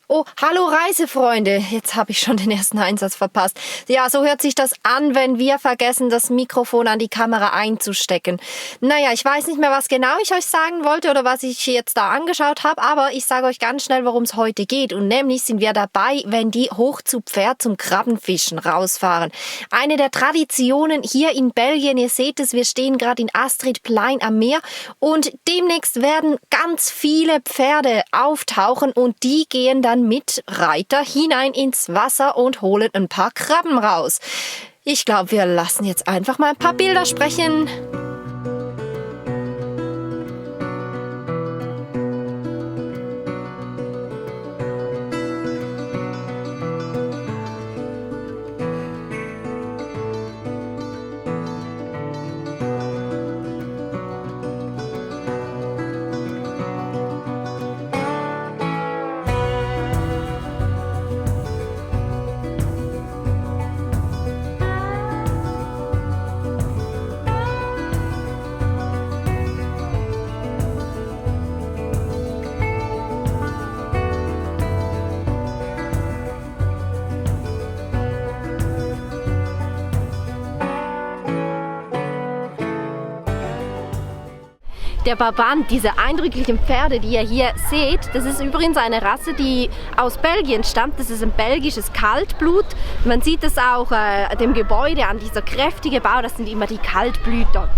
Oh, hallo Reisefreunde. Jetzt habe ich schon den ersten Einsatz verpasst. Ja, so hört sich das an, wenn wir vergessen, das Mikrofon an die Kamera einzustecken. Naja, ich weiß nicht mehr, was genau ich euch sagen wollte oder was ich jetzt da angeschaut habe, aber ich sage euch ganz schnell, worum es heute geht. Und nämlich sind wir dabei, wenn die hoch zu Pferd zum Krabbenfischen rausfahren. Eine der Traditionen hier in Belgien, ihr seht es, wir stehen gerade in Astrid-Plein am Meer und demnächst werden ganz viele Pferde auftauchen und die gehen dann mit Reiter hinein ins Wasser und holen ein paar Krabben raus. Ich glaube, wir lassen jetzt einfach mal ein paar Bilder sprechen. Der Brabant, diese eindrücklichen Pferde, die ihr hier seht, das ist übrigens eine Rasse, die aus Belgien stammt. Das ist ein belgisches Kaltblut. Man sieht es auch dem Gebäude an, dieser kräftige Bau, das sind immer die Kaltblüter.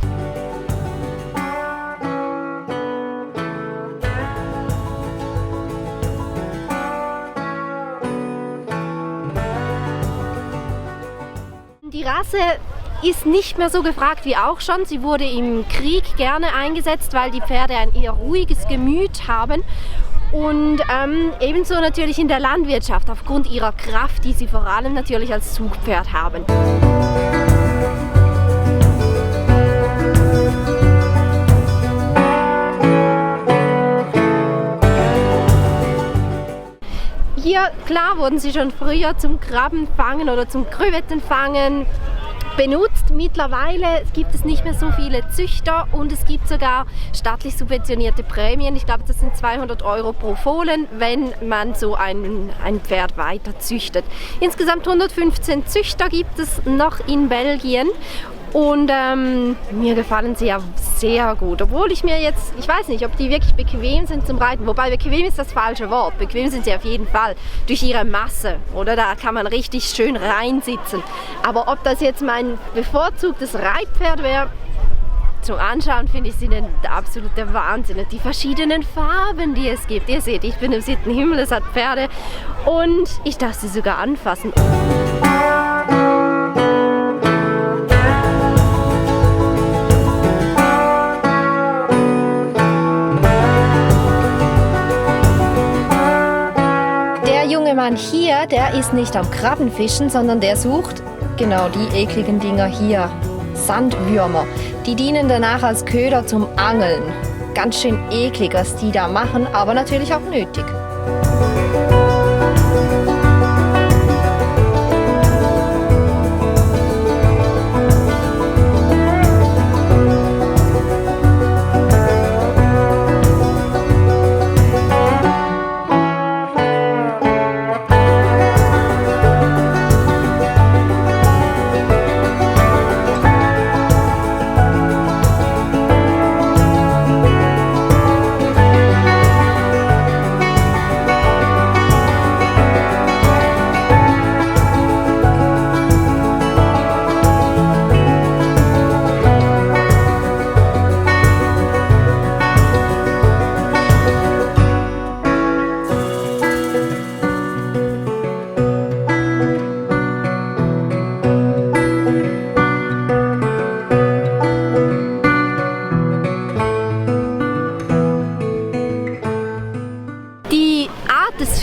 Die Rasse ist nicht mehr so gefragt wie auch schon. Sie wurde im Krieg gerne eingesetzt, weil die Pferde ein eher ruhiges Gemüt haben. Und ebenso natürlich in der Landwirtschaft, aufgrund ihrer Kraft, die sie vor allem natürlich als Zugpferd haben. Hier, klar, wurden sie schon früher zum Krabbenfangen oder zum Krevettenfangen benutzt. Mittlerweile gibt es nicht mehr so viele Züchter und es gibt sogar staatlich subventionierte Prämien. Ich glaube, das sind 200 € pro Fohlen, wenn man so ein Pferd weiter züchtet. Insgesamt 115 Züchter gibt es noch in Belgien. Und mir gefallen sie ja sehr gut, obwohl ich weiß nicht, ob die wirklich bequem sind zum Reiten, wobei bequem ist das falsche Wort, bequem sind sie auf jeden Fall durch ihre Masse, oder? Da kann man richtig schön reinsitzen. Aber ob das jetzt mein bevorzugtes Reitpferd wäre, zum Anschauen finde ich sie der absolute Wahnsinn. Die verschiedenen Farben, die es gibt. Ihr seht, ich bin im 7. Himmel, es hat Pferde und ich darf sie sogar anfassen. Mann hier, der ist nicht am Krabbenfischen, sondern der sucht genau die ekligen Dinger hier, Sandwürmer. Die dienen danach als Köder zum Angeln. Ganz schön eklig, was die da machen, aber natürlich auch nötig.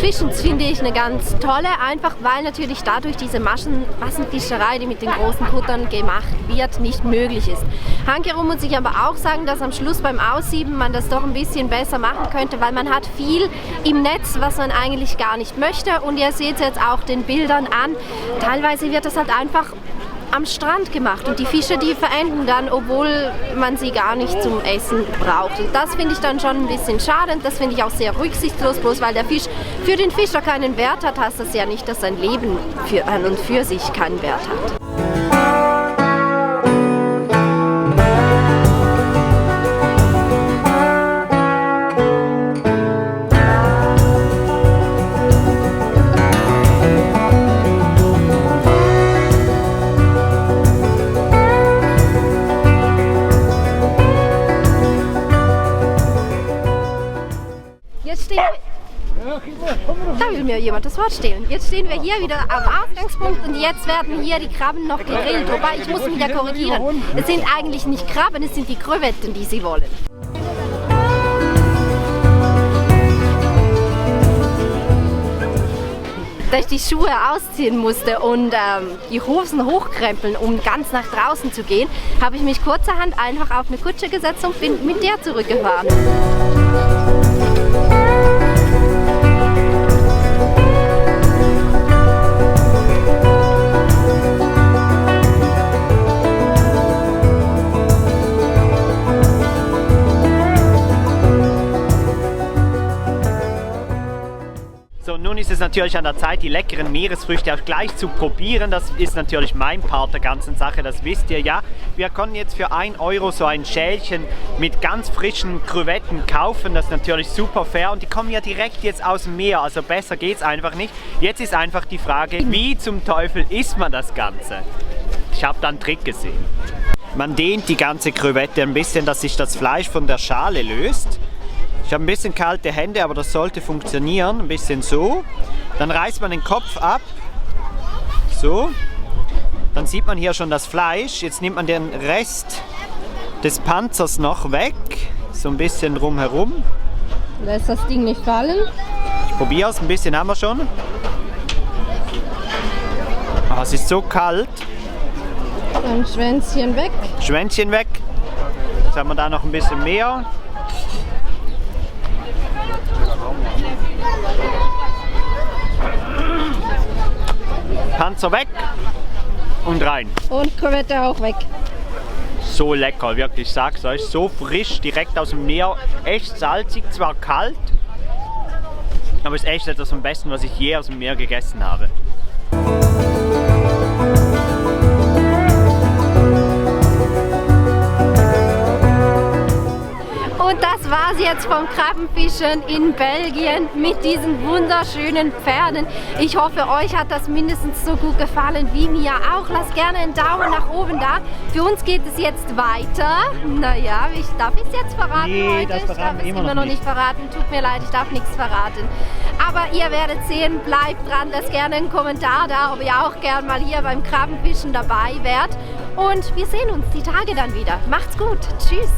Fischens finde ich eine ganz tolle, einfach weil natürlich dadurch diese Massenfischerei, die mit den großen Kuttern gemacht wird, nicht möglich ist. Hankerum muss ich aber auch sagen, dass am Schluss beim Aussieben man das doch ein bisschen besser machen könnte, weil man hat viel im Netz, was man eigentlich gar nicht möchte, und ihr seht es jetzt auch den Bildern an. Teilweise wird das halt einfach am Strand gemacht und die Fische, die verenden dann, obwohl man sie gar nicht zum Essen braucht. Und das finde ich dann schon ein bisschen schade und das finde ich auch sehr rücksichtslos, bloß weil der Fisch für den Fischer keinen Wert hat, heißt das ja nicht, dass sein Leben an und für sich keinen Wert hat. Da will mir jemand das Wort stehlen. Jetzt stehen wir hier wieder am Ausgangspunkt und jetzt werden hier die Krabben noch gegrillt. Wobei, ich muss mich ja korrigieren. Es sind eigentlich nicht Krabben, es sind die Krevetten, die sie wollen. Da ich die Schuhe ausziehen musste und die Hosen hochkrempeln, um ganz nach draußen zu gehen, habe ich mich kurzerhand einfach auf eine Kutsche gesetzt und bin mit der zurückgefahren. So, nun ist es natürlich an der Zeit, die leckeren Meeresfrüchte auch gleich zu probieren. Das ist natürlich mein Part der ganzen Sache, das wisst ihr ja. Wir können jetzt für 1 Euro so ein Schälchen mit ganz frischen Krevetten kaufen. Das ist natürlich super fair und die kommen ja direkt jetzt aus dem Meer, also besser geht's einfach nicht. Jetzt ist einfach die Frage, wie zum Teufel isst man das Ganze? Ich habe da einen Trick gesehen. Man dehnt die ganze Krevette ein bisschen, dass sich das Fleisch von der Schale löst. Ich habe ein bisschen kalte Hände, aber das sollte funktionieren. Ein bisschen so. Dann reißt man den Kopf ab. So. Dann sieht man hier schon das Fleisch. Jetzt nimmt man den Rest des Panzers noch weg. So ein bisschen drumherum. Lässt das Ding nicht fallen. Ich probiere es. Ein bisschen haben wir schon. Ah, es ist so kalt. Dann Schwänzchen weg. Schwänzchen weg. Jetzt haben wir da noch ein bisschen mehr. Panzer weg und rein. Und Krevette auch weg. So lecker, wirklich, ich sag's euch. So frisch, direkt aus dem Meer. Echt salzig, zwar kalt, aber ist echt etwas vom Besten, was ich je aus dem Meer gegessen habe. Und das war's jetzt vom Krabbenfischen in Belgien mit diesen wunderschönen Pferden. Ich hoffe, euch hat das mindestens so gut gefallen wie mir auch. Lasst gerne einen Daumen nach oben da. Für uns geht es jetzt weiter. Naja, darf ich es jetzt verraten heute? Das verraten ich darf es immer noch nicht verraten. Tut mir leid, ich darf nichts verraten. Aber ihr werdet sehen, bleibt dran. Lasst gerne einen Kommentar da, ob ihr auch gern mal hier beim Krabbenfischen dabei wärt. Und wir sehen uns die Tage dann wieder. Macht's gut. Tschüss.